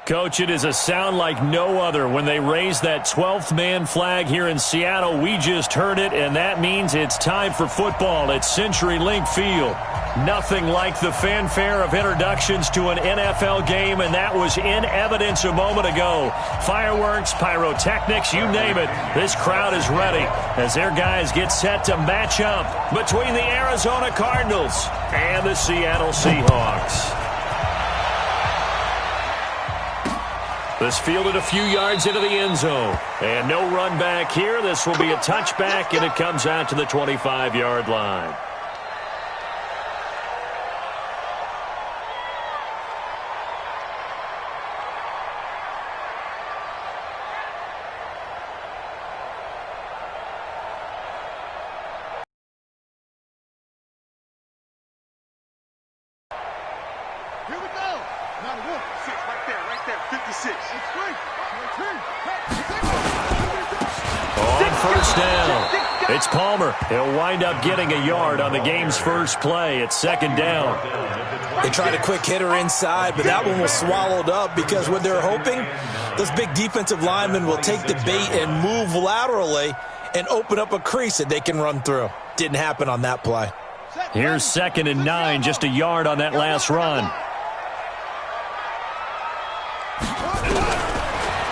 Coach, it is a sound like no other when they raise that 12th man flag here in Seattle. We just heard it, and that means it's time for football at CenturyLink Field. Nothing like the fanfare of introductions to an NFL game, and that was in evidence a moment ago. Fireworks, pyrotechnics, you name it. This crowd is ready as their guys get set to match up between the Arizona Cardinals and the Seattle Seahawks. This fielded a few yards into the end zone. And no run back here. This will be a touchback, and it comes out to the 25-yard line. Here we go. 91, 6, right there, 56. It's free. On first down, it's Palmer. He'll wind up getting a yard on the game's first play. It's second down. They tried a quick hitter inside, but that one was swallowed up because what they're hoping, those big defensive linemen will take the bait and move laterally and open up a crease that they can run through. Didn't happen on that play. Here's 2nd and 9, just a yard on that last run.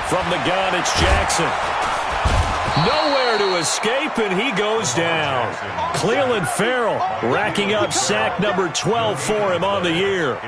From the gun, it's Jackson. Nowhere to escape, and he goes down. Clelin Ferrell racking up sack number 12 for him on the year.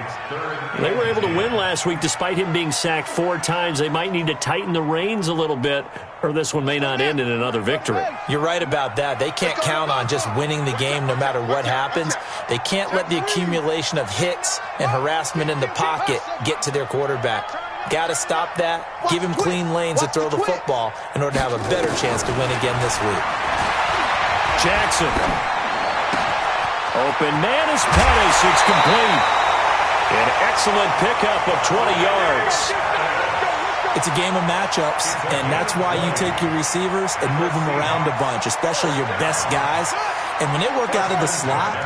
They were able to win last week despite him being sacked 4 times. They might need to tighten the reins a little bit, or this one may not end in another victory. You're right about that. They can't count on just winning the game no matter what happens. They can't let the accumulation of hits and harassment in the pocket get to their quarterback. Got to stop that, give him clean lanes to throw the football in order to have a better chance to win again this week. Jackson. Open man is Pettis. It's complete. An excellent pickup of 20 yards. It's a game of matchups, and that's why you take your receivers and move them around a bunch, especially your best guys. And when they work out of the slot,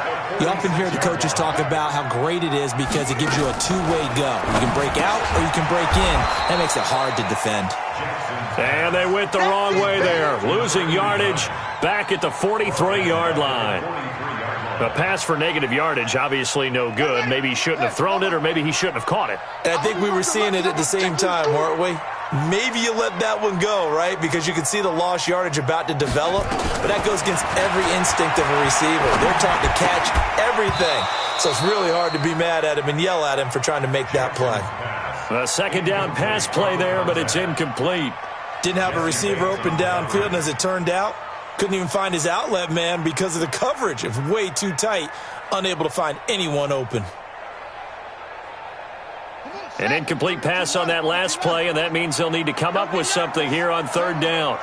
you often hear the coaches talk about how great it is because it gives you a two-way go. You can break out or you can break in. That makes it hard to defend. And they went the wrong way there, losing yardage back at the 43-yard line. The pass for negative yardage, obviously no good. Maybe he shouldn't have thrown it, or maybe he shouldn't have caught it. And I think we were seeing it at the same time, weren't we? Maybe you let that one go, right? Because you can see the lost yardage about to develop. But that goes against every instinct of a receiver. They're taught to catch everything. So it's really hard to be mad at him and yell at him for trying to make that play. A second down pass play there, but it's incomplete. Didn't have a receiver open downfield, and as it turned out, couldn't even find his outlet man because of the coverage. It was way too tight, unable to find anyone open. An incomplete pass on that last play, and that means they'll need to come up with something here on third down.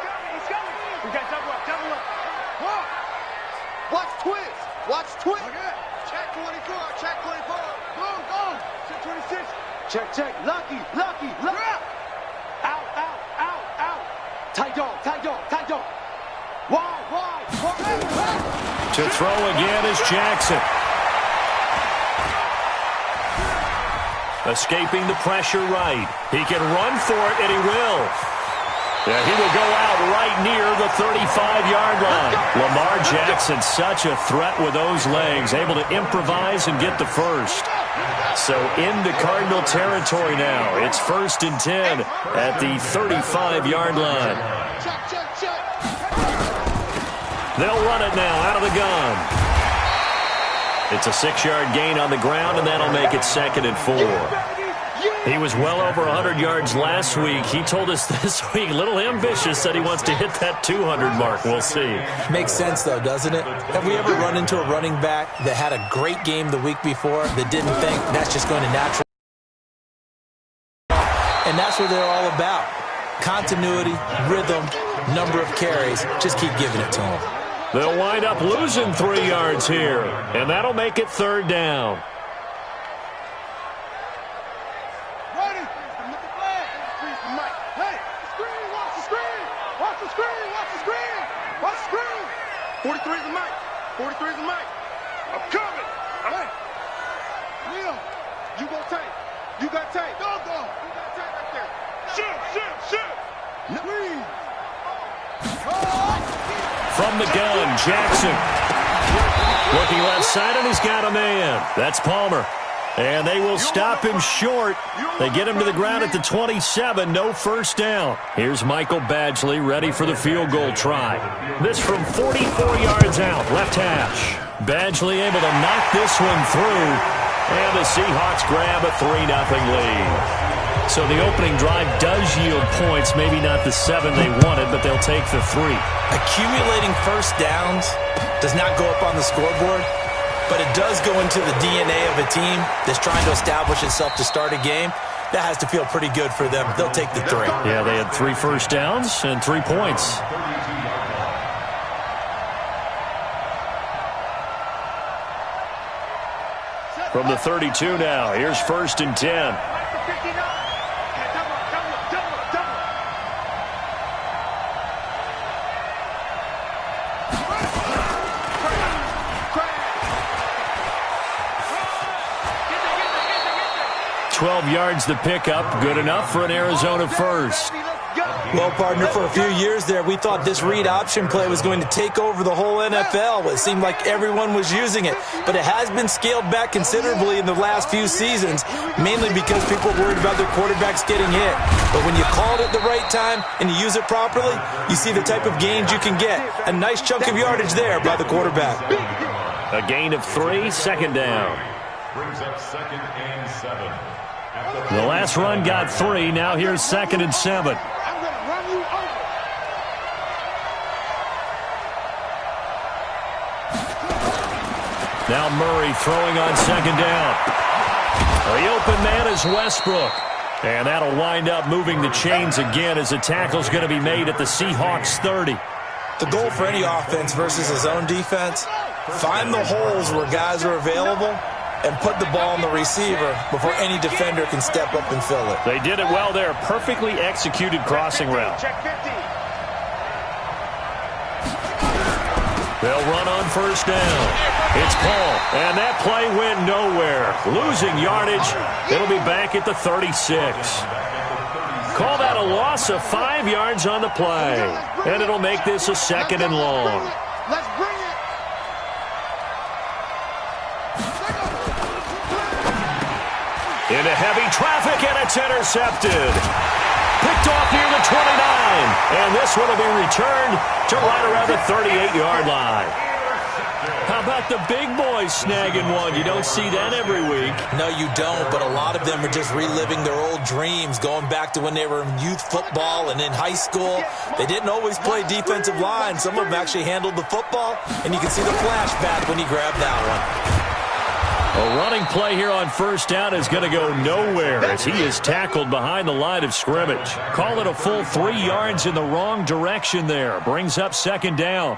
Watch twist. Watch twist. Check 24. Check 24. Go, go. Check 26. Check. Lucky. Out. Tight dog. Wide. To throw again is Jackson. Escaping the pressure right. He can run for it, and he will. Yeah, he will go out right near the 35-yard line. Lamar Jackson, such a threat with those legs, able to improvise and get the first. So into Cardinal territory now. It's 1st and 10 at the 35-yard line. They'll run it now out of the gun. It's a 6-yard gain on the ground, and that'll make it 2nd and 4. He was well over 100 yards last week. He told us this week, a little ambitious, said he wants to hit that 200 mark. We'll see. Makes sense, though, doesn't it? Have we ever run into a running back that had a great game the week before that didn't think that's just going to naturally? And that's what they're all about. Continuity, rhythm, number of carries. Just keep giving it to them. They'll wind up losing 3 yards here, and that'll make it 3rd down. Ready. Look at the flag. Hey, screen. Watch the screen. Watch the screen. 43 is the mic. I'm coming. Hey. Leo, you got tape. Go. You got tape. From the gun, Jackson. Looking left side, and he's got a man. That's Palmer. And they will stop him short. They get him to the ground at the 27. No first down. Here's Michael Badgley ready for the field goal try. This from 44 yards out, left hash. Badgley able to knock this one through. And the Seahawks grab a 3-0 lead. So the opening drive does yield points. Maybe not the 7 they wanted, but they'll take the 3. Accumulating first downs does not go up on the scoreboard, but it does go into the DNA of a team that's trying to establish itself to start a game. That has to feel pretty good for them. They'll take the 3. Yeah, they had 3 first downs and 3 points. From the 32 now, here's 1st and 10. Yards the pickup, good enough for an Arizona first. Well, partner, for a few years there, we thought this read option play was going to take over the whole NFL. It seemed like everyone was using it, but it has been scaled back considerably in the last few seasons, mainly because people are worried about their quarterbacks getting hit. But when you call it at the right time and you use it properly, you see the type of gains you can get. A nice chunk of yardage there by the quarterback. A gain of 3, 2nd down. Brings up 2nd and 7. The last run got 3. Now here's 2nd and 7. I'm going to run you over. Now Murray throwing on 2nd down. The open man is Westbrook. And that'll wind up moving the chains again as the tackle's going to be made at the Seahawks 30. The goal for any offense versus his own defense, find the holes where guys are available and put the ball on the receiver before any defender can step up and fill it. They did it well there. Perfectly executed crossing route. They'll run on 1st down. It's Paul, and that play went nowhere. Losing yardage. It'll be back at the 36. Call that a loss of 5 yards on the play. And it'll make this a 2nd and long. Let's bring it. Into heavy traffic, and it's intercepted. Picked off near the 29. And this one will be returned to right around the 38-yard line. How about the big boys snagging one? You don't see that every week. No, you don't, but a lot of them are just reliving their old dreams, going back to when they were in youth football and in high school. They didn't always play defensive line. Some of them actually handled the football, and you can see the flashback when he grabbed that one. A running play here on 1st down is going to go nowhere as he is tackled behind the line of scrimmage. Call it a full 3 yards in the wrong direction there. Brings up 2nd down.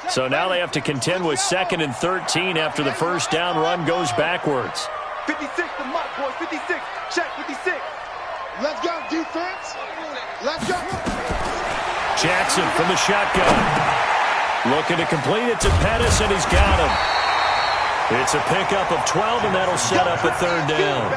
So now they have to contend with 2nd and 13 after the 1st down run goes backwards. 56 to Mike, boys. 56. Check 56. Let's go, defense. Let's go. Jackson from the shotgun. Looking to complete it to Pettis, and he's got him. It's a pickup of 12, and that'll set up a 3rd down.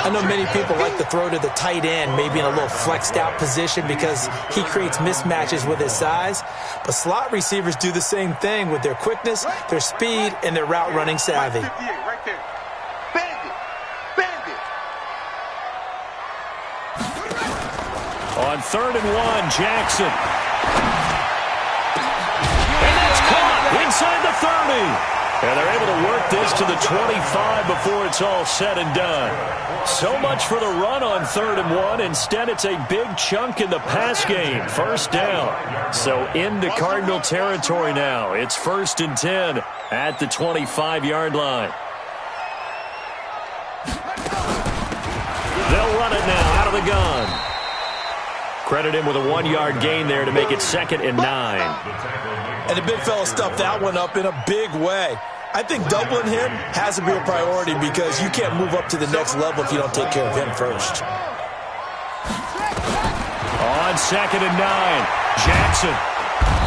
I know many people like to throw to the tight end, maybe in a little flexed out position because he creates mismatches with his size. But slot receivers do the same thing with their quickness, their speed, and their route running savvy. Right there. Bandit. Bandit. On 3rd and 1, Jackson. And that's caught inside the 30. And they're able to work this to the 25 before it's all said and done. So much for the run on 3rd and 1. Instead, it's a big chunk in the pass game. 1st down. So into Cardinal territory now. It's 1st and 10 at the 25-yard line. They'll run it now out of the gun. Credit him with a 1-yard gain there to make it 2nd and 9. And the big fella stuffed that one up in a big way. I think doubling him has to be a priority because you can't move up to the next level if you don't take care of him first. On 2nd and 9, Jackson.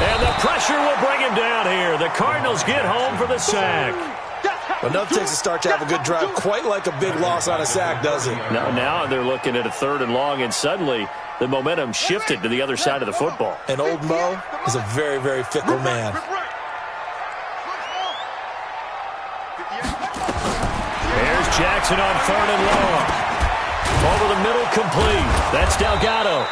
And the pressure will bring him down here. The Cardinals get home for the sack. Well, nothing takes a start to have a good drive, quite like a big loss on a sack, does it? Now they're looking at a 3rd and long, and suddenly the momentum shifted to the other side of the football. And old Mo is a very, very fickle man. There's Jackson on 3rd and long. Over the middle, complete. That's Delgado.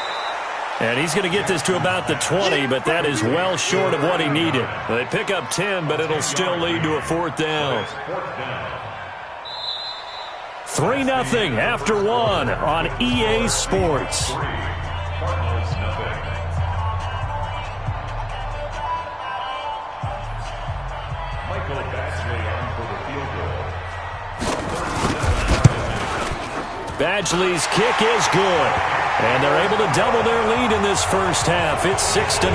And he's going to get this to about the 20, but that is well short of what he needed. They pick up 10, but it'll still lead to a 4th down. 3-0 after 1 on EA Sports. Badgley's kick is good. And they're able to double their lead in this first half. It's 6-0.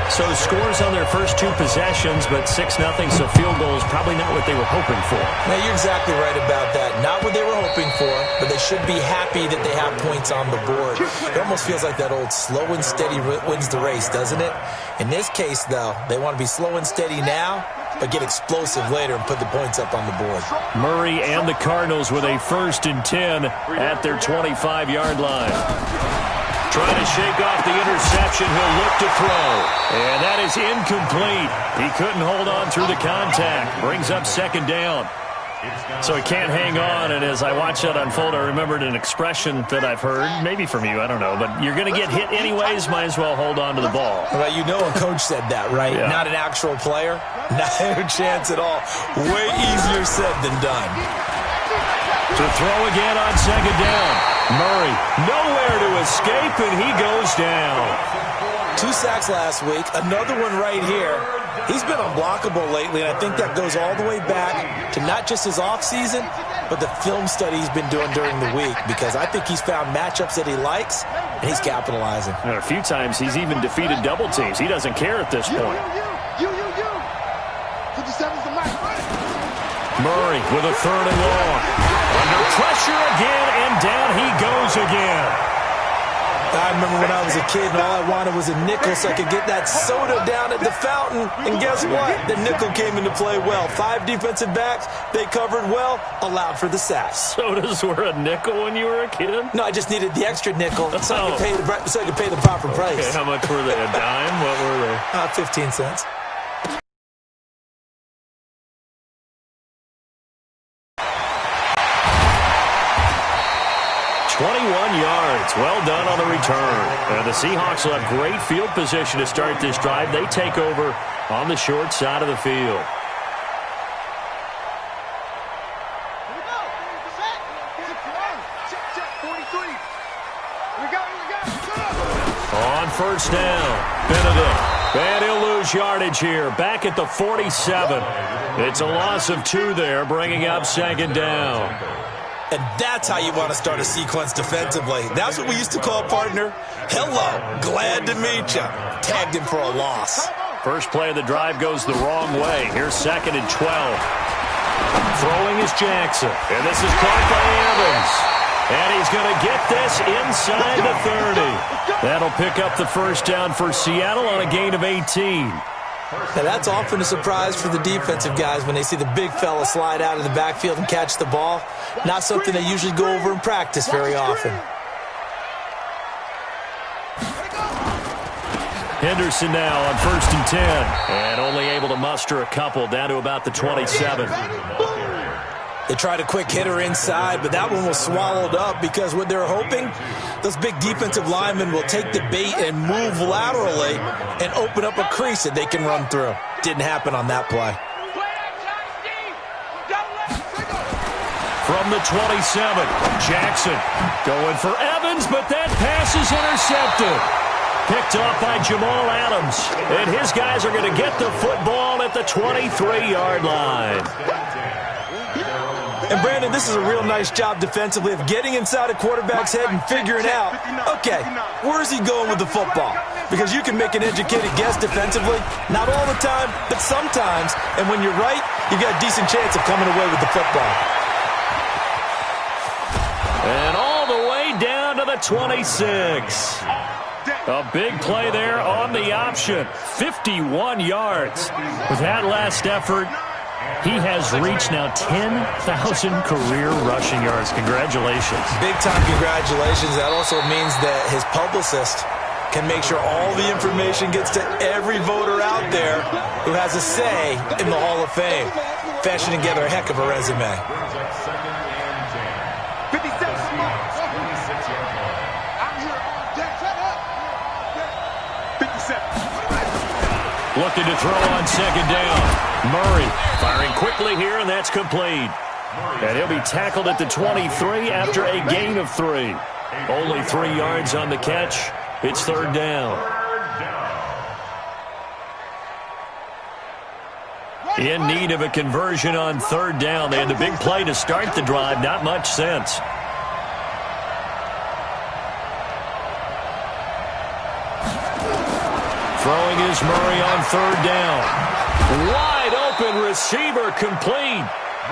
So scores on their first 2 possessions, but 6-0, so field goal is probably not what they were hoping for. Now, you're exactly right about that. Not what they were hoping for, but they should be happy that they have points on the board. It almost feels like that old slow and steady wins the race, doesn't it? In this case, though, they want to be slow and steady now, but get explosive later and put the points up on the board. Murray and the Cardinals with a 1st and 10 at their 25-yard line. Trying to shake off the interception. He'll look to throw. And that is incomplete. He couldn't hold on through the contact. Brings up 2nd down. So he can't hang on, and as I watch that unfold, I remembered an expression that I've heard, maybe from you, I don't know, but you're going to get hit anyways, might as well hold on to the ball. Well, you know a coach said that, right? Yeah. Not an actual player? Not a chance at all. Way easier said than done. To throw again on 2nd down. Murray, nowhere to escape, and he goes down. 2 sacks last week, another one right here. He's been unblockable lately, and I think that goes all the way back to not just his offseason, but the film study he's been doing during the week, because I think he's found matchups that he likes, and he's capitalizing. And a few times he's even defeated double teams. He doesn't care at this point. 57's the mic. Murray with a 3rd and long. Under pressure again, and down he goes again. I remember when I was a kid and all I wanted was a nickel so I could get that soda down at the fountain. And guess what? The nickel came into play well. 5 defensive backs, they covered well, allowed for the sacks. Sodas were a nickel when you were a kid? No, I just needed the extra nickel so I could pay the proper price. Okay, how much were they? A dime? What were they? 15 cents. Yards. Well done on the return. And the Seahawks will have great field position to start this drive. They take over on the short side of the field. On 1st down, Benedict. And he'll lose yardage here. Back at the 47. It's a loss of 2 there, bringing up 2nd down. And that's how you want to start a sequence defensively. That's what we used to call, partner, hello, glad to meet you. Tagged him for a loss. First play of the drive goes the wrong way. Here's 2nd and 12. Throwing is Jackson. And this is caught by Evans. And he's going to get this inside the 30. That'll pick up the 1st down for Seattle on a gain of 18. Now, that's often a surprise for the defensive guys when they see the big fella slide out of the backfield and catch the ball. Not something they usually go over in practice very often. Henderson now on 1st and 10. And only able to muster a couple down to about the 27. They tried a quick hitter inside, but that one was swallowed up because what they're hoping, those big defensive linemen will take the bait and move laterally and open up a crease that they can run through. Didn't happen on that play. From the 27, Jackson going for Evans, but that pass is intercepted. Picked off by Jamal Adams. And his guys are going to get the football at the 23-yard line. And, Brandon, this is a real nice job defensively of getting inside a quarterback's head and figuring out, okay, where is he going with the football? Because you can make an educated guess defensively, not all the time, but sometimes. And when you're right, you've got a decent chance of coming away with the football. And all the way down to the 26. A big play there on the option. 51 yards. With that last effort, He has reached now 10,000 career rushing yards. Congratulations. Big-time congratulations. That also means that his publicist can make sure all the information gets to every voter out there who has a say in the Hall of Fame. Fashioning together a heck of a resume. 57 spots. 26-yard line. I'm here all day. Shut up. 57. Looking to throw on second down. Murray firing quickly here, and that's complete. And he'll be tackled at the 23 after a gain of 3. Only 3 yards on the catch. It's third down. In need of a conversion on third down. They had the big play to start the drive. Not much sense. Throwing is Murray on third down. Wide open receiver complete.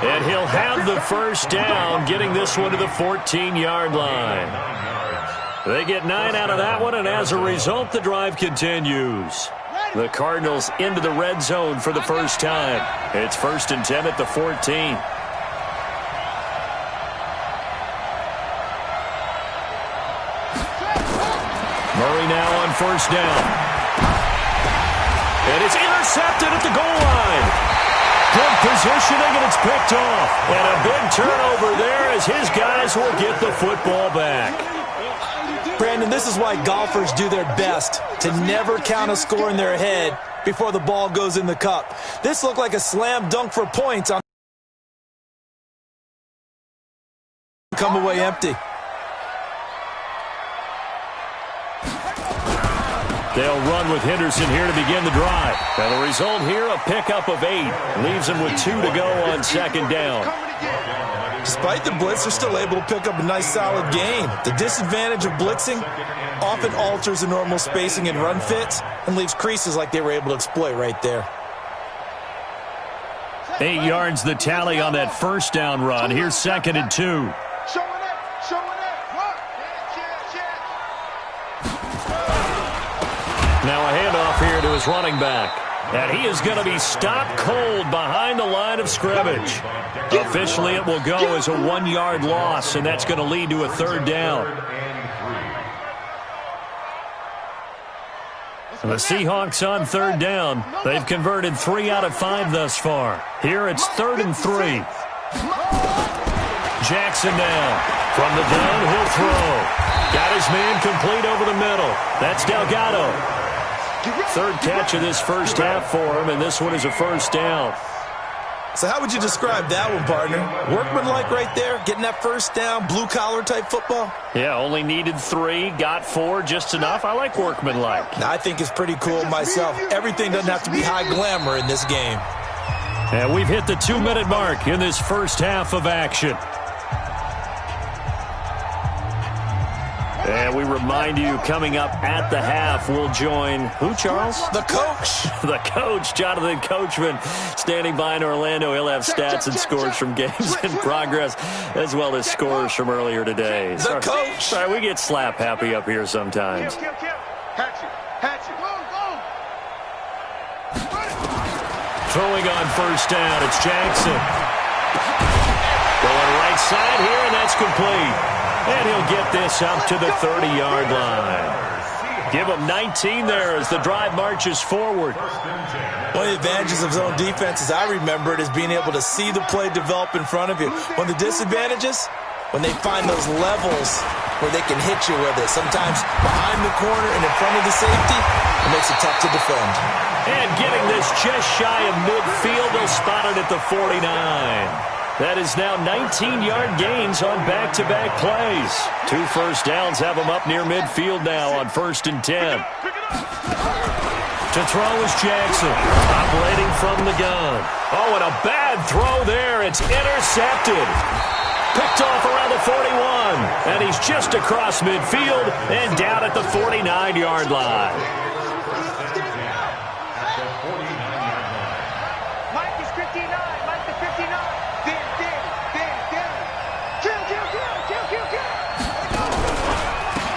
And he'll have the first down, getting this one to the 14-yard line. They get 9 out of that one, and as a result, the drive continues. The Cardinals into the red zone for the first time. It's 1st and 10 at the 14. Murray now on first down. And it's intercepted at the goal line. Good positioning, and it's picked off. And a big turnover there as his guys will get the football back. Brandon, this is why golfers do their best to never count a score in their head before the ball goes in the cup. This looked like a slam dunk for points on come away empty. They'll run with Henderson here to begin the drive. And the result here, a pickup of 8. Leaves them with 2 to go on second down. Despite the blitz, they're still able to pick up a nice solid gain. The disadvantage of blitzing often alters the normal spacing and run fits and leaves creases like they were able to exploit right there. 8 yards the tally on that first down run. Here's 2nd and 2. Showing up. Now a handoff here to his running back. And he is going to be stopped cold behind the line of scrimmage. Officially, it will go as a 1-yard loss, and that's going to lead to a third down. And the Seahawks on third down. They've converted 3 out of 5 thus far. Here it's 3rd and 3. Jackson now. From the gun, he'll throw. Got his man complete over the middle. That's Delgado. 3rd catch of this first half for him, and this one is a first down. So how would you describe that one, partner? Workmanlike right there, getting that first down, blue-collar type football? Yeah, only needed 3, got 4, just enough. I like workmanlike. Now, I think it's pretty cool myself. Everything doesn't have to be high glamour in this game. And we've hit the 2-minute mark in this first half of action. And we remind you, coming up at the half, we'll join who, Charles? The coach. The coach, Jonathan Coachman, standing by in Orlando. He'll have stats and scores from games in progress, as well as scores from earlier today. The coach. Sorry, we get slap happy up here sometimes. Hatchet. Throwing on first down, it's Jackson. Going right side here, and that's complete. And he'll get this up to the 30-yard line. Give him 19 there as the drive marches forward. One of the advantages of zone defense, as I remember it, is being able to see the play develop in front of you. One of the disadvantages, when they find those levels where they can hit you with it. Sometimes behind the corner and in front of the safety, it makes it tough to defend. And getting this just shy of midfield, they'll spot it at the 49. That is now 19-yard gains on back-to-back plays. 2 first downs have them up near midfield now on 1st and 10. To throw is Jackson, operating from the gun. Oh, and a bad throw there. It's intercepted. Picked off around the 41. And he's just across midfield and down at the 49-yard line. Mike is 59. Mike is 59.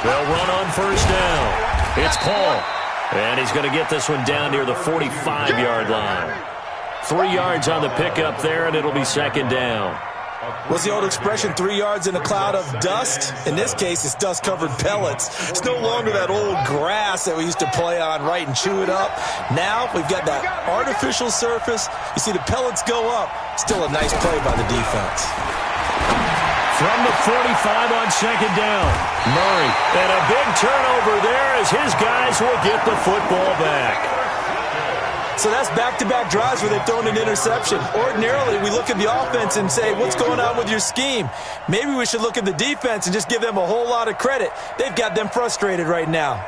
They'll run on first down. It's Paul. And he's going to get this one down near the 45-yard line. 3 yards on the pickup there, and it'll be second down. What's the old expression, 3 yards in a cloud of dust? In this case, it's dust-covered pellets. It's no longer that old grass that we used to play on, right, and chew it up. Now we've got that artificial surface. You see the pellets go up. Still a nice play by the defense. From the 45 on second down, Murray. And a big turnover there as his guys will get the football back. So that's back-to-back drives where they've thrown an interception. Ordinarily, we look at the offense and say, what's going on with your scheme? Maybe we should look at the defense and just give them a whole lot of credit. They've got them frustrated right now.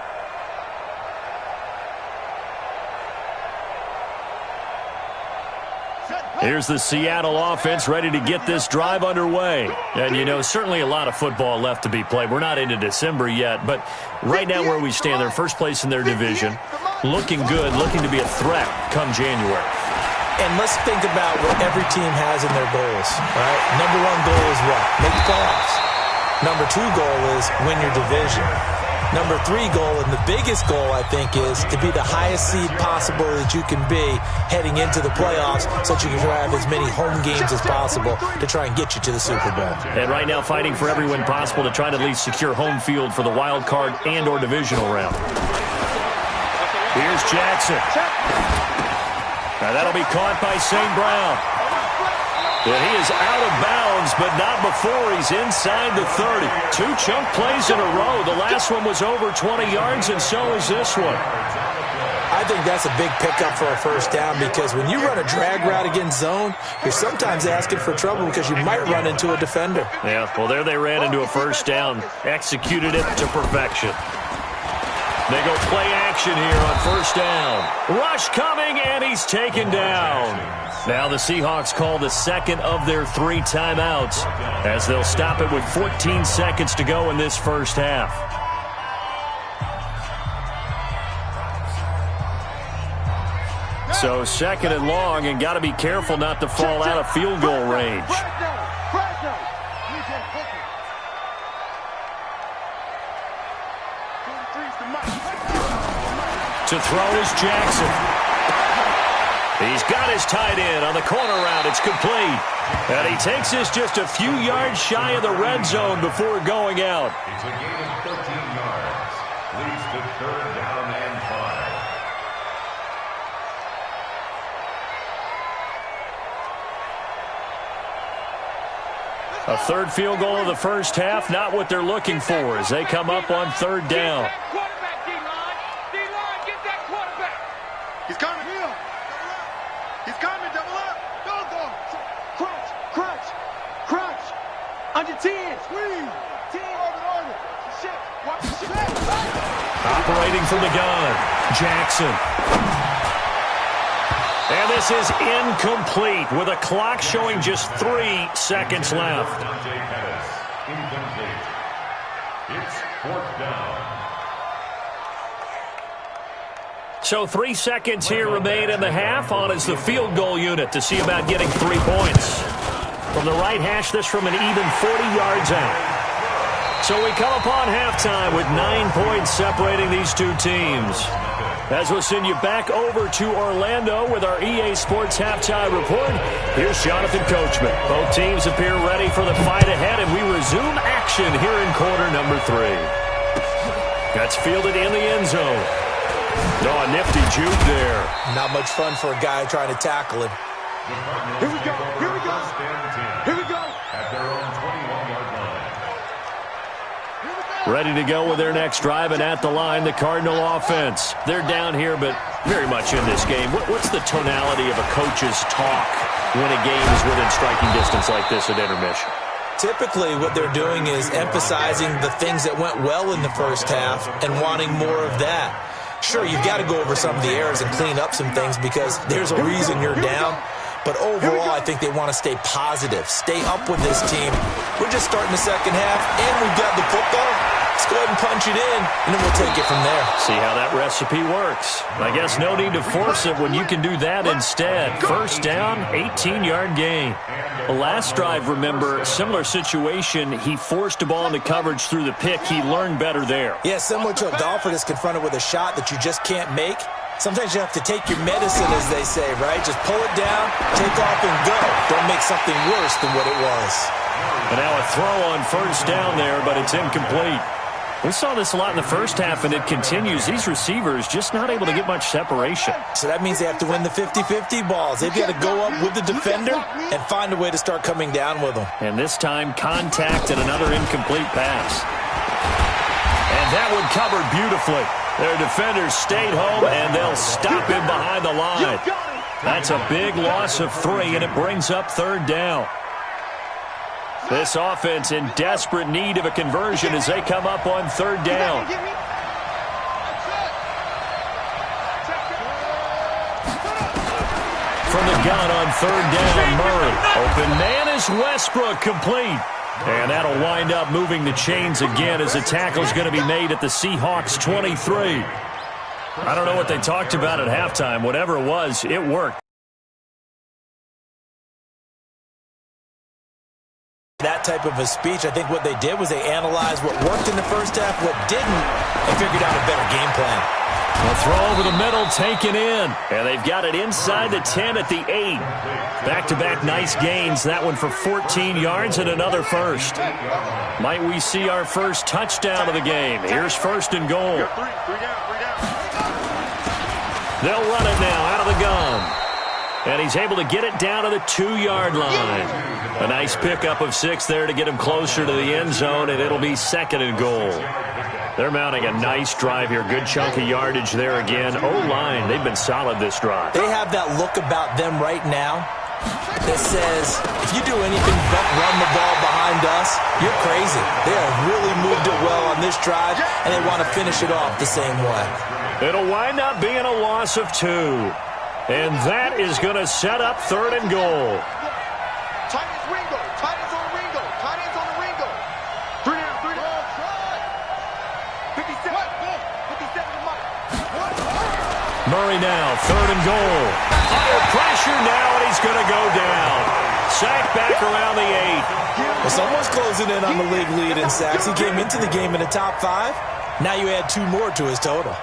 Here's the Seattle offense ready to get this drive underway. And, you know, certainly a lot of football left to be played. We're not into December yet, but right now where we stand, they're first place in their division. Looking good, looking to be a threat come January. And let's think about what every team has in their goals, right? Number one goal is what? Make the playoffs. Number two goal is win your division. Number three goal, and the biggest goal, I think, is to be the highest seed possible that you can be heading into the playoffs so that you can have as many home games as possible to try and get you to the Super Bowl. And right now fighting for every win possible to try to at least secure home field for the wild card and or divisional round. Here's Jackson. Now that'll be caught by St. Brown. And he is out of bounds, but not before he's inside the 30. 2 chunk plays in a row. The last one was over 20 yards, and so is this one. I think that's a big pickup for a first down because when you run a drag route against zone, you're sometimes asking for trouble because you might run into a defender. Yeah, well, there they ran into a first down. Executed it to perfection. They go play action here on first down. Rush coming, and he's taken down. Now the Seahawks call the second of their 3 timeouts as they'll stop it with 14 seconds to go in this first half. So second and long, and got to be careful not to fall out of field goal range. To throw is Jackson. He's got his tight end on the corner route. It's complete. And he takes this just a few yards shy of the red zone before going out. It's a gain of 13 yards. Leads to third down and 5. A third field goal of the first half, not what they're looking for as they come up on third down. He's coming. He's coming. Double up. Go. Crunch. On your 10. Squeeze. 10. Orbit. Shit. Watch the shit. Operating from the gun, Jackson. And this is incomplete with a clock showing just 3 seconds left. Incomplete. It's fourth down. So 3 seconds here remain in the half. On is the field goal unit to see about getting 3 points. From the right hash, this from an even 40 yards out. So we come upon halftime with 9 points separating these two teams. As we'll send you back over to Orlando with our EA Sports Halftime Report, here's Jonathan Coachman. Both teams appear ready for the fight ahead, and we resume action here in quarter number 3. That's fielded in the end zone. Oh, a nifty juke there. Not much fun for a guy trying to tackle him. Here we go. At their own 21-yard line. Ready to go with their next drive, and at the line, the Cardinal offense. They're down here, but very much in this game. What's the tonality of a coach's talk when a game is within striking distance like this at intermission? Typically, what they're doing is emphasizing the things that went well in the first half and wanting more of that. Sure, you've got to go over some of the errors and clean up some things because there's a reason you're down. But overall, I think they want to stay positive, stay up with this team. We're just starting the second half, and we've got the football. Let's go ahead and punch it in, and then we'll take it from there. See how that recipe works. I guess no need to force it when you can do that instead. First down, 18-yard gain. The last drive, remember, similar situation. He forced a ball into coverage through the pick. He learned better there. Yeah, similar to a golfer that's confronted with a shot that you just can't make. Sometimes you have to take your medicine, as they say, right? Just pull it down, take off, and go. Don't make something worse than what it was. And now a throw on first down there, but it's incomplete. We saw this a lot in the first half, and it continues. These receivers just not able to get much separation. So that means they have to win the 50-50 balls. They've got to go up with the defender and find a way to start coming down with them. And this time, contact and another incomplete pass. And that one covered beautifully. Their defenders stayed home, and they'll stop him behind the line. That's a big loss of 3, and it brings up third down. This offense in desperate need of a conversion as they come up on third down. From the gun on third down, Murray. Open man is Westbrook, complete. And that'll wind up moving the chains again as the tackle's going to be made at the Seahawks 23. I don't know what they talked about at halftime. Whatever it was, it worked. That type of a speech, I think what they did was they analyzed what worked in the first half, what didn't, and figured out a better game plan. A throw over the middle, taken in. And they've got it inside the 10 at the 8. Back-to-back nice gains. That one for 14 yards and another first. Might we see our first touchdown of the game? Here's first and goal. They'll run it now out of the gun. And he's able to get it down to the 2-yard line. A nice pickup of 6 there to get him closer to the end zone, and it'll be second and goal. They're mounting a nice drive here. Good chunk of yardage there again. O-line, they've been solid this drive. They have that look about them right now that says, if you do anything but run the ball behind us, you're crazy. They have really moved it well on this drive, and they want to finish it off the same way. It'll wind up being a loss of 2. And that is going to set up third and goal. Tight ends Ringo. Tight ends on Ringo. Tight ends on the Ringo. 3 down, 3 down. 57. 57 to Mike. Murray now, third and goal. Under pressure now, and he's going to go down. Sack back around the 8. Well, someone's closing in on the league lead in sacks. He came into the game in the top 5. Now you add 2 more to his total.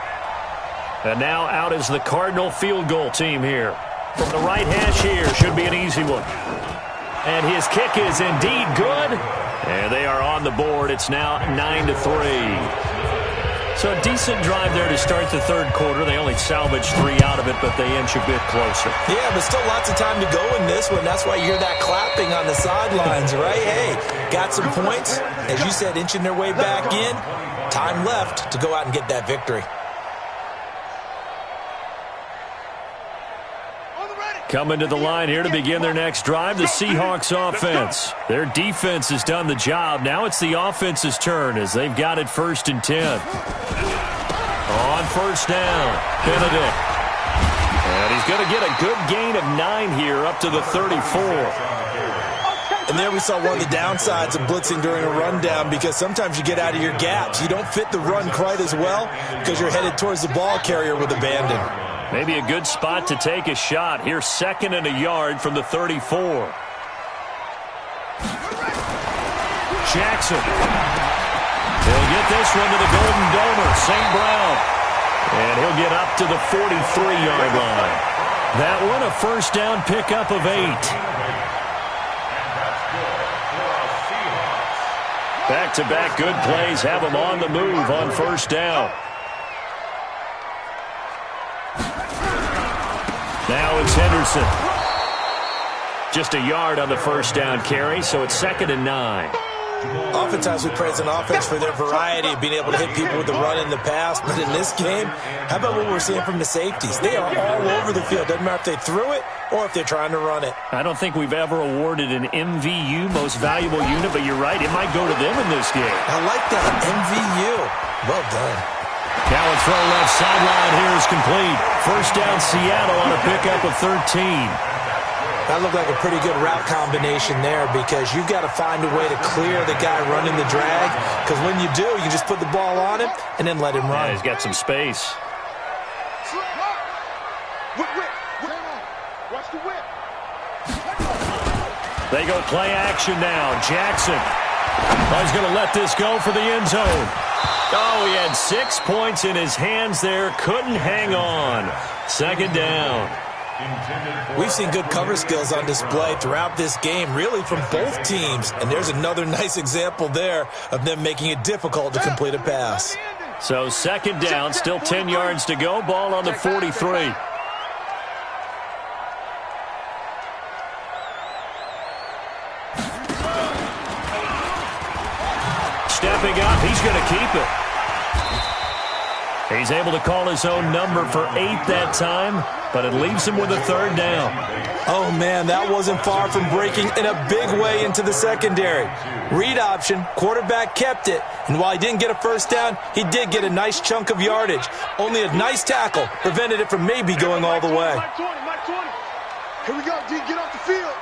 And now out is the Cardinal field goal team here. From the right hash here, should be an easy one. And his kick is indeed good. And they are on the board. It's now 9-3. So a decent drive there to start the third quarter. They only salvaged 3 out of it, but they inch a bit closer. Yeah, but still lots of time to go in this one. That's why you hear that clapping on the sidelines, right? Hey, got some points. As you said, inching their way back in. Time left to go out and get that victory. Coming to the line here to begin their next drive, the Seahawks offense. Their defense has done the job. Now it's the offense's turn as they've got it first and 10. On first down, Benedict. And he's going to get a good gain of 9 here up to the 34. And there we saw one of the downsides of blitzing during a rundown, because sometimes you get out of your gaps. You don't fit the run quite as well because you're headed towards the ball carrier with abandon. Maybe a good spot to take a shot. Here's 2nd and a yard from the 34. Jackson. He'll get this one to the Golden Domer, St. Brown. And he'll get up to the 43-yard line. That one a first down pickup of 8. Back-to-back good plays have them on the move on first down. Now it's Henderson. Just a yard on the first down carry, so it's 2nd and 9. Oftentimes we praise an offense for their variety of being able to hit people with the run in the pass, but in this game, how about what we're seeing from the safeties? They are all over the field. Doesn't matter if they threw it or if they're trying to run it. I don't think we've ever awarded an MVU, most valuable unit, but you're right, it might go to them in this game. I like that, MVU. Well done. Now a throw left sideline here is complete. First down Seattle on a pickup of 13. That looked like a pretty good route combination there because you've got to find a way to clear the guy running the drag, because when you do, you just put the ball on him and then let him run. Yeah, he's got some space. Whip. Watch the whip. They go play action now. Jackson. Oh, he's going to let this go for the end zone. Oh, he had 6 points in his hands there. Couldn't hang on. Second down. We've seen good cover skills on display throughout this game, really from both teams. And there's another nice example there of them making it difficult to complete a pass. So second down, still 10 yards to go. Ball on the 43. Stepping up, he's going to keep it. He's able to call his own number for 8 that time, but it leaves him with a third down. Oh, man, that wasn't far from breaking in a big way into the secondary. Read option, quarterback kept it, and while he didn't get a first down, he did get a nice chunk of yardage. Only a nice tackle prevented it from maybe going all the way. Mike 20. Here we go, D. Get off the field.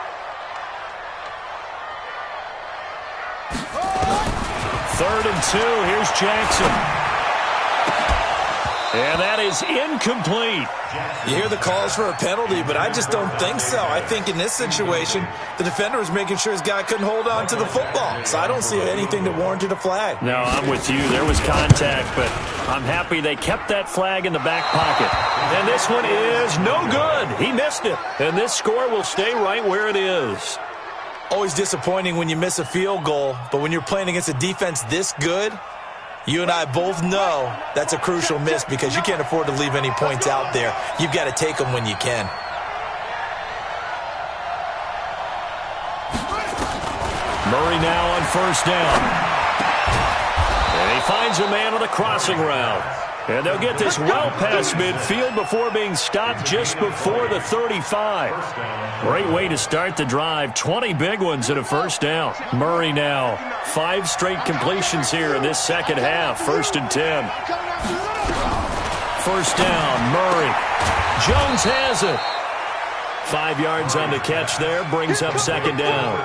3rd and 2. Here's Jackson. And that is incomplete. You hear the calls for a penalty, but I just don't think so. I think in this situation, the defender was making sure his guy couldn't hold on to the football. So I don't see anything that warranted a flag. No, I'm with you. There was contact, but I'm happy they kept that flag in the back pocket. And this one is no good. He missed it. And this score will stay right where it is. Always disappointing when you miss a field goal, but when you're playing against a defense this good, you and I both know that's a crucial miss because you can't afford to leave any points out there. You've got to take them when you can. Murray now on first down. And he finds a man on the crossing route. And they'll get this well past midfield before being stopped just before the 35. Great way to start the drive. 20 big ones and a first down. Murray now. 5 straight completions here in this second half. 1st and 10. First down, Murray. Jones has it. 5 yards on the catch there. Brings up second down.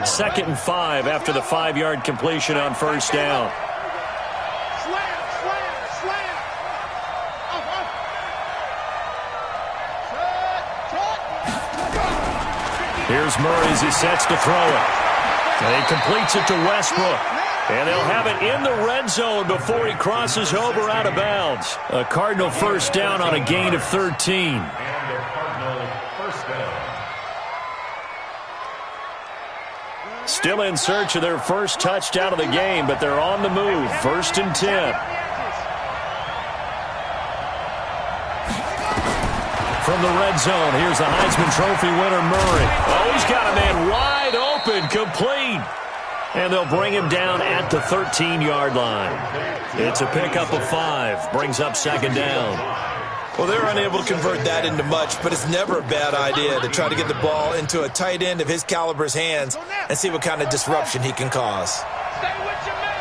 Second and 5 after the 5-yard completion on first down. Here's Murray as he sets to throw it. And he completes it to Westbrook. And they'll have it in the red zone before he crosses over out of bounds. A Cardinal first down on a gain of 13. Still in search of their first touchdown of the game, but they're on the move. 1st and 10. From the red zone, here's the Heisman Trophy winner, Murray. Oh, he's got a man wide open, complete. And they'll bring him down at the 13-yard line. It's a pickup of 5. Brings up second down. Well, they're unable to convert that into much, but it's never a bad idea to try to get the ball into a tight end of his caliber's hands and see what kind of disruption he can cause. Stay with your man.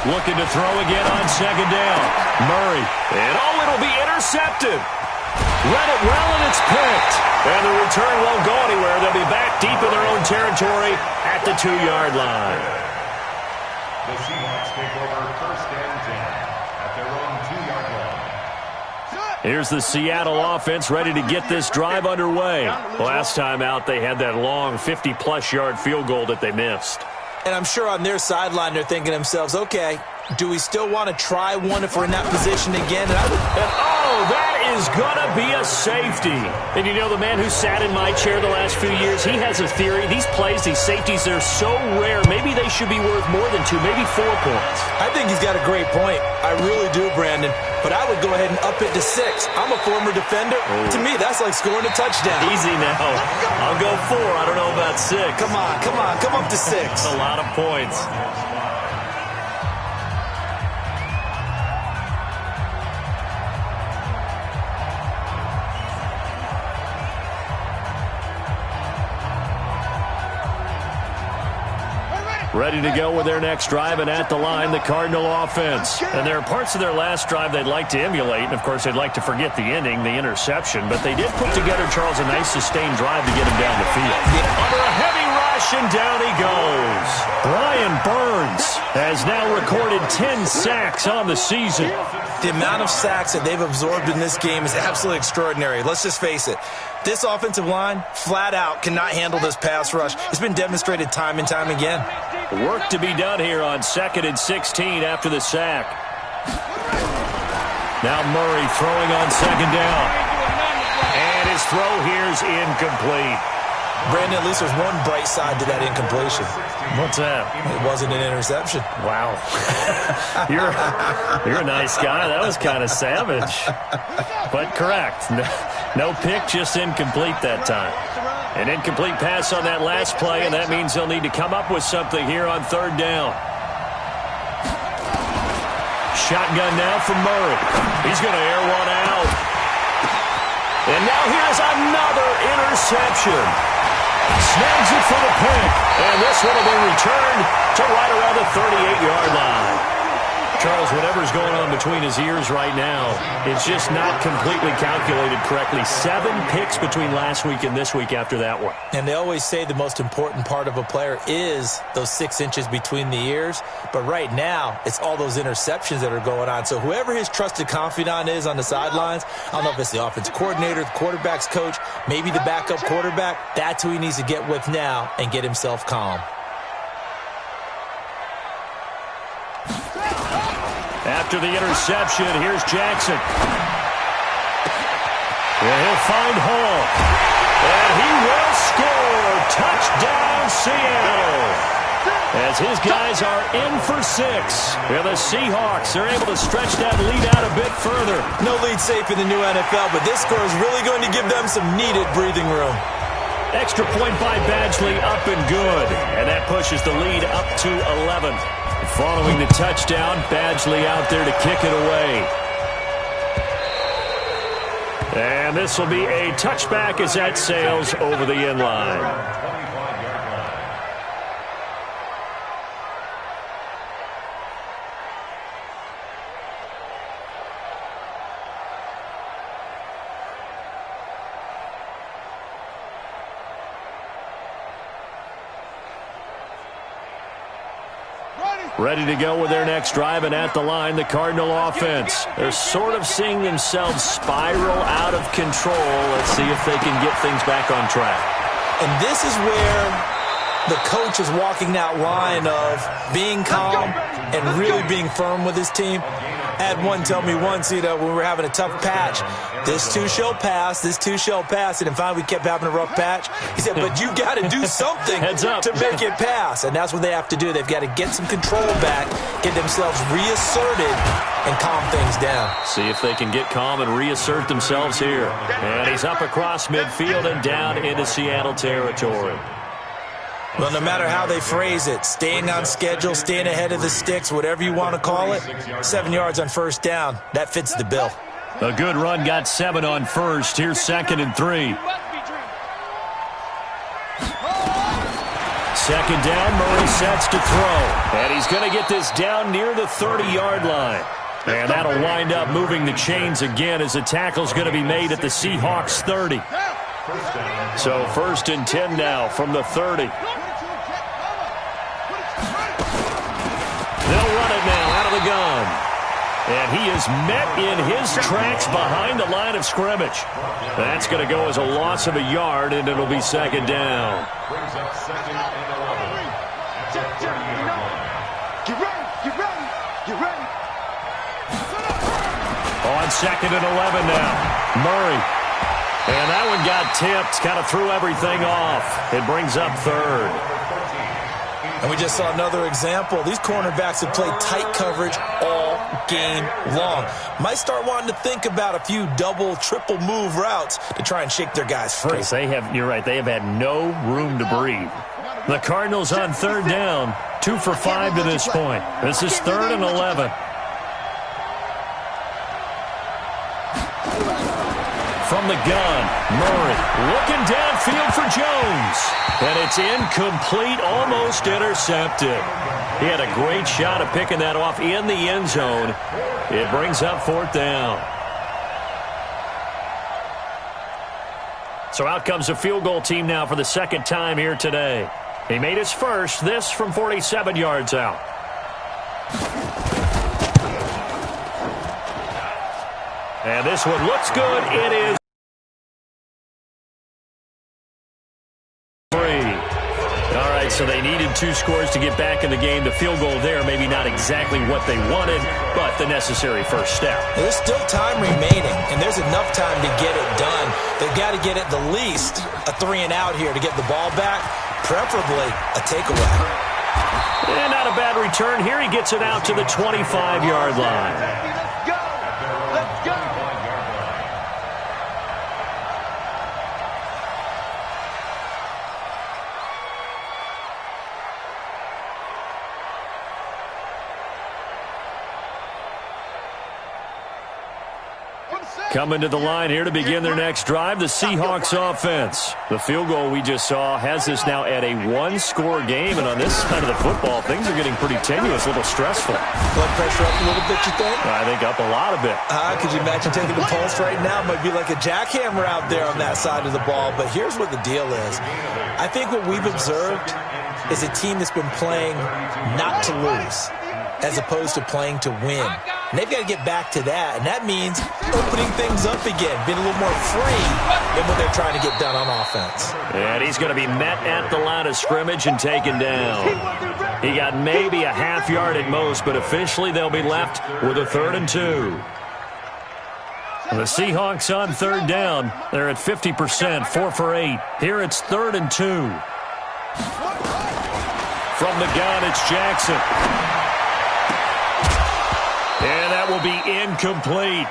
Looking to throw again on second down. Murray. And it'll be intercepted. Read it well, and it's picked. And the return won't go anywhere. They'll be back deep in their own territory at the 2-yard line. The Seahawks take over 1st and 10 at their own 2-yard line. Here's the Seattle offense ready to get this drive underway. Last time out, they had that long 50-plus yard field goal that they missed. And I'm sure on their sideline they're thinking to themselves, okay, do we still want to try one if we're in that position again? That is going to be a safety. And you know, the man who sat in my chair the last few years, he has a theory. These plays, these safeties, they're so rare. Maybe they should be worth more than 2, maybe 4 points. I think he's got a great point. I really do, Brandon. But I would go ahead and up it to 6. I'm a former defender. Oh. To me, that's like scoring a touchdown. Easy now. I'll go 4. I don't know about 6. Come on. Come up to 6. That's a lot of points. Ready to go with their next drive, and at the line, the Cardinal offense. And there are parts of their last drive they'd like to emulate, and of course they'd like to forget the ending, the interception, but they did put together, Charles, a nice sustained drive to get him down the field. Under a heavy rush, and down he goes. Brian Burns has now recorded 10 sacks on the season. The amount of sacks that they've absorbed in this game is absolutely extraordinary. Let's just face it. This offensive line, flat out, cannot handle this pass rush. It's been demonstrated time and time again. Work to be done here on 2nd and 16 after the sack. Now Murray throwing on 2nd down. And his throw here's incomplete. Brandon, at least there's one bright side to that incompletion. What's that? It wasn't an interception. Wow. You're a nice guy. That was kind of savage. But correct. No pick, just incomplete that time. An incomplete pass on that last play, and that means he'll need to come up with something here on 3rd down. Shotgun now from Murray. He's going to air one out. And now here's another interception. Snags it for the pick, and this one will be returned to right around the 38-yard line. Charles, whatever's going on between his ears right now, it's just not completely calculated correctly. 7 picks between last week and this week after that one. And they always say the most important part of a player is those 6 inches between the ears. But right now, it's all those interceptions that are going on. So whoever his trusted confidant is on the sidelines, I don't know if it's the offensive coordinator, the quarterback's coach, maybe the backup quarterback, that's who he needs to get with now and get himself calm. After the interception, here's Jackson. And he'll find Hall. And he will score. Touchdown, Seattle. As his guys are in for 6. And the Seahawks are able to stretch that lead out a bit further. No lead safe in the new NFL, but this score is really going to give them some needed breathing room. Extra point by Badgley, up and good. And that pushes the lead up to 11. Following the touchdown, Badgley out there to kick it away. And this will be a touchback as that sails over the end line. Ready to go with their next drive, and at the line, the Cardinal offense. They're sort of seeing themselves spiral out of control. Let's see if they can get things back on track. And this is where the coach is walking that line of being calm and really being firm with his team. I had one tell me once, when we were having a tough patch, this too shall pass, this too shall pass. And finally we kept having a rough patch. He said, but you got to do something to make it pass. And that's what they have to do. They've got to get some control back, get themselves reasserted, and calm things down. See if they can get calm and reassert themselves here. And he's up across midfield and down into Seattle territory. Well, no matter how they phrase it, staying on schedule, staying ahead of the sticks, whatever you want to call it, 7 yards on 1st down, that fits the bill. A good run got 7 on 1st. Here's 2nd and 3. 2nd down, Murray sets to throw. And he's going to get this down near the 30-yard line. And that'll wind up moving the chains again as the tackle's going to be made at the Seahawks 30. So 1st and 10 now from the 30. They'll run it now out of the gun. And he is met in his tracks behind the line of scrimmage. That's going to go as a loss of a yard, and it'll be 2nd down. Brings up 2nd and 11. At the 30-yard line. Get ready, get ready, get ready. On 2nd and 11 now. Murray. And that one got tipped, kind of threw everything off. It brings up 3rd. And we just saw another example. These cornerbacks have played tight coverage all game long. Might start wanting to think about a few double, triple move routes to try and shake their guys free. You're right, they have had no room to breathe. The Cardinals on 3rd down, 2 for 5 to this point. This is 3rd and 11. From the gun, Murray looking downfield for Jones. And it's incomplete, almost intercepted. He had a great shot at picking that off in the end zone. It brings up 4th down. So out comes the field goal team now for the second time here today. He made his first, this from 47 yards out. And this one looks good. It is 3. All right, so they needed 2 scores to get back in the game. The field goal there, maybe not exactly what they wanted, but the necessary first step. There's still time remaining, and there's enough time to get it done. They've got to get at the least a 3-and-out here to get the ball back, preferably a takeaway. And not a bad return here. He gets it out to the 25-yard line. Let's go! Let's go! Coming to the line here to begin their next drive, the Seahawks offense. The field goal we just saw has us now at a 1-score game, and on this side of the football, things are getting pretty tenuous, a little stressful. Blood pressure up a little bit, you think? I think up a lot of it. Could you imagine taking the pulse right now? Might be like a jackhammer out there on that side of the ball, but here's what the deal is. I think what we've observed is a team that's been playing not to lose as opposed to playing to win. And they've got to get back to that, and that means opening things up again, being a little more free in what they're trying to get done on offense. And he's going to be met at the line of scrimmage and taken down. He got maybe a half yard at most, but officially they'll be left with a 3rd and 2. The Seahawks on 3rd down. They're at 50%, 4 for 8. Here it's 3rd and 2. From the gun, it's Jackson. And that will be incomplete.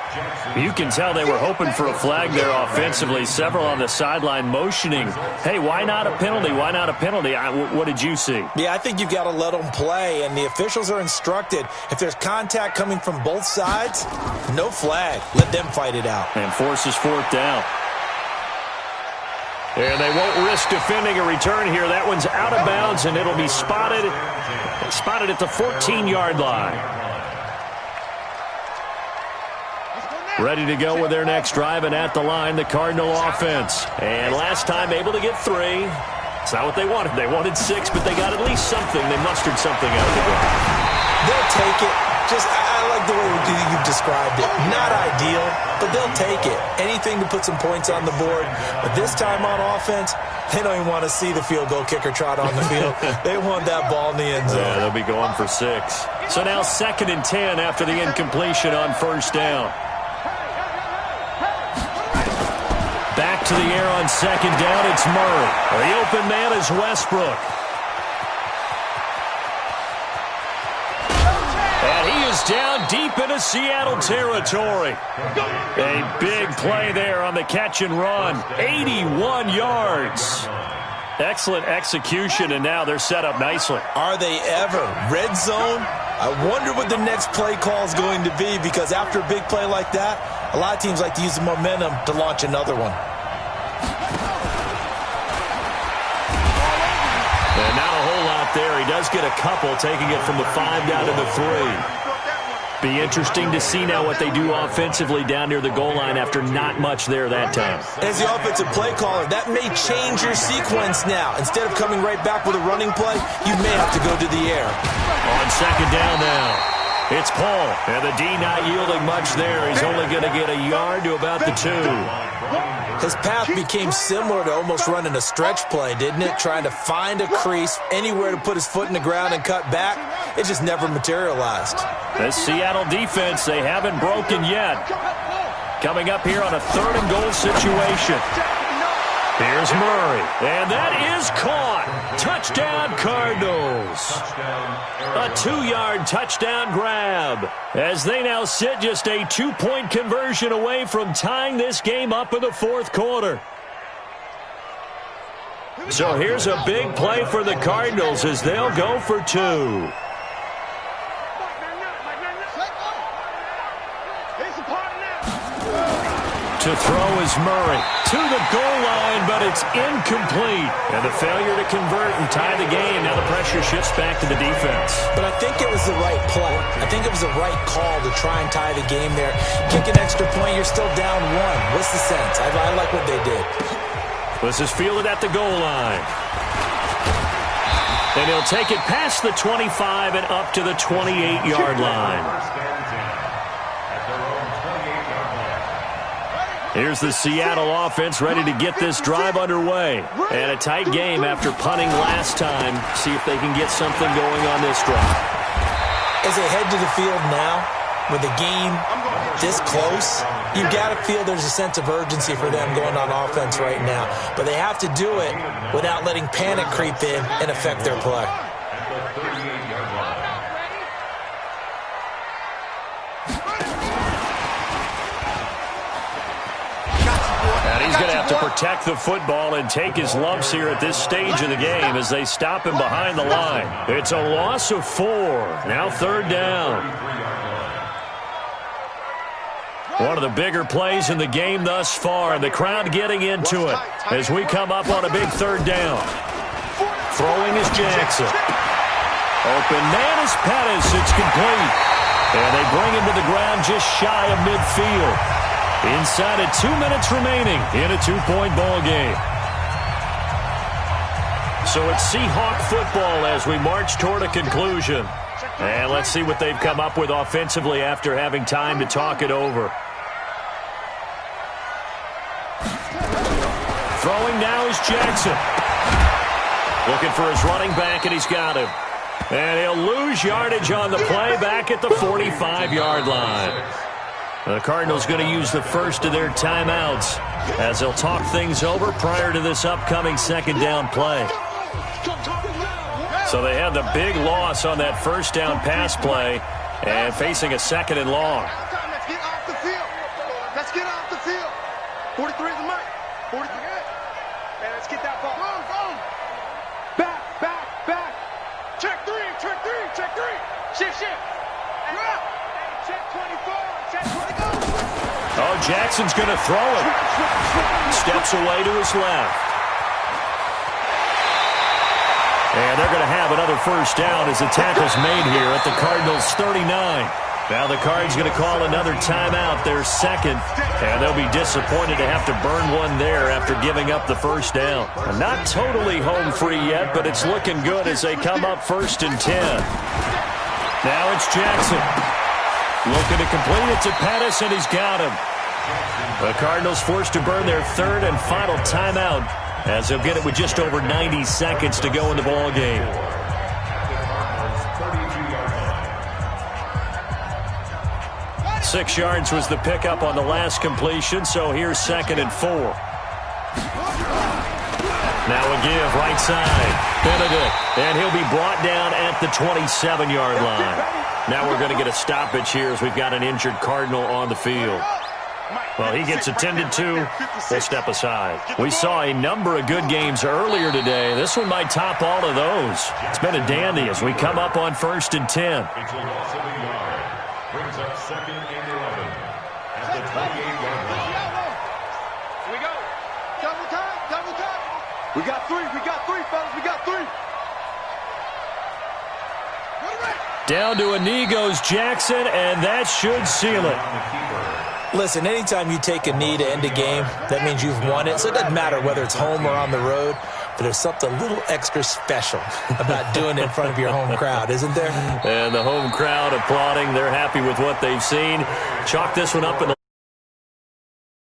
You can tell they were hoping for a flag there offensively. Several on the sideline motioning, hey, why not a penalty? Why not a penalty? What did you see? Yeah, I think you've got to let them play, and the officials are instructed, if there's contact coming from both sides, no flag. Let them fight it out. And forces 4th down. And they won't risk defending a return here. That one's out of bounds, and it'll be spotted at the 14-yard line. Ready to go with their next drive, and at the line, the Cardinal offense. And last time able to get 3. It's not what they wanted. They wanted 6, but they got at least something. They mustered something out of the game. They'll take it. I like the way you've described it. Not ideal, but they'll take it. Anything to put some points on the board. But this time on offense, they don't even want to see the field goal kicker trot on the field. They want that ball in the end zone. Yeah, they'll be going for 6. So now 2nd and 10 after the incompletion on 1st down. Back to the air on 2nd down, it's Murray. The open man is Westbrook. And he is down deep into Seattle territory. A big play there on the catch and run. 81 yards. Excellent execution, and now they're set up nicely. Are they ever? Red zone? I wonder what the next play call is going to be, because after a big play like that, a lot of teams like to use the momentum to launch another one. And not a whole lot there. He does get a couple, taking it from the 5 down to the 3. Be interesting to see now what they do offensively down near the goal line after not much there that time. As the offensive play caller, that may change your sequence now. Instead of coming right back with a running play, you may have to go to the air. On 2nd down now. It's Paul, and the D not yielding much there. He's only going to get a yard to about the 2. His path became similar to almost running a stretch play, didn't it? Trying to find a crease, anywhere to put his foot in the ground and cut back. It just never materialized. The Seattle defense, they haven't broken yet. Coming up here on a 3rd and goal situation. Here's Murray, and that is caught. Touchdown, Cardinals. A 2-yard touchdown grab, as they now sit just a 2-point conversion away from tying this game up in the 4th quarter. So here's a big play for the Cardinals as they'll go for 2. To throw is Murray. To the goal line, but it's incomplete. And the failure to convert and tie the game. Now the pressure shifts back to the defense. But I think it was the right play. I think it was the right call to try and tie the game there. Kick an extra point, you're still down one. What's the sense? I like what they did. This is fielded at the goal line. And he'll take it past the 25 and up to the 28-yard line. Here's the Seattle offense ready to get this drive underway. And a tight game after punting last time. See if they can get something going on this drive. As they head to the field now, with the game this close, you've got to feel there's a sense of urgency for them going on offense right now. But they have to do it without letting panic creep in and affect their play. And he's going to have to protect the football and take his lumps here at this stage of the game as they stop him behind the line. It's a loss of 4. Now 3rd down. One of the bigger plays in the game thus far, and the crowd getting into it as we come up on a big 3rd down. Throwing is Jackson. Open man is Pettis. It's complete. And they bring him to the ground just shy of midfield. Inside of 2 minutes remaining in a 2-point ball game. So it's Seahawk football as we march toward a conclusion. And let's see what they've come up with offensively after having time to talk it over. Throwing now is Jackson. Looking for his running back, and he's got him. And he'll lose yardage on the play back at the 45-yard line. The Cardinals going to use the first of their timeouts as they'll talk things over prior to this upcoming 2nd down play. So they had the big loss on that 1st down pass play and facing a 2nd and long. Let's get off the field. Let's get off the field. 43 is the mic. 43. Man, let's get that ball. Go. Back. Check 3. Check 3. Shift. Check 24. Check 20. Oh, Jackson's going to throw it. Steps away to his left. And they're going to have another 1st down as the tackle's made here at the Cardinals' 39. Now the Cards going to call another timeout, their 2nd, and they'll be disappointed to have to burn one there after giving up the 1st down. Not totally home free yet, but it's looking good as they come up 1st and 10. Now it's Jackson. Looking to complete it to Pettis, and he's got him. The Cardinals forced to burn their 3rd and final timeout as they'll get it with just over 90 seconds to go in the ball game. 6 yards was the pickup on the last completion, so here's 2nd and 4. Now a give, right side. Benedict, and he'll be brought down at the 27-yard line. Now we're going to get a stoppage here as we've got an injured Cardinal on the field. Well, he gets attended to. We'll step aside. We saw a number of good games earlier today. This one might top all of those. It's been a dandy as we come up on 1st and 10. Brings up 2nd and 11 at the 28-yard line. Here we go. Double time. We got 3, fellas. We got 3. Down to a knee goes Jackson, and that should seal it. Listen, anytime you take a knee to end a game, that means you've won it. So it doesn't matter whether it's home or on the road, but there's something a little extra special about doing it in front of your home crowd, isn't there? And the home crowd applauding. They're happy with what they've seen. Chalk this one up in the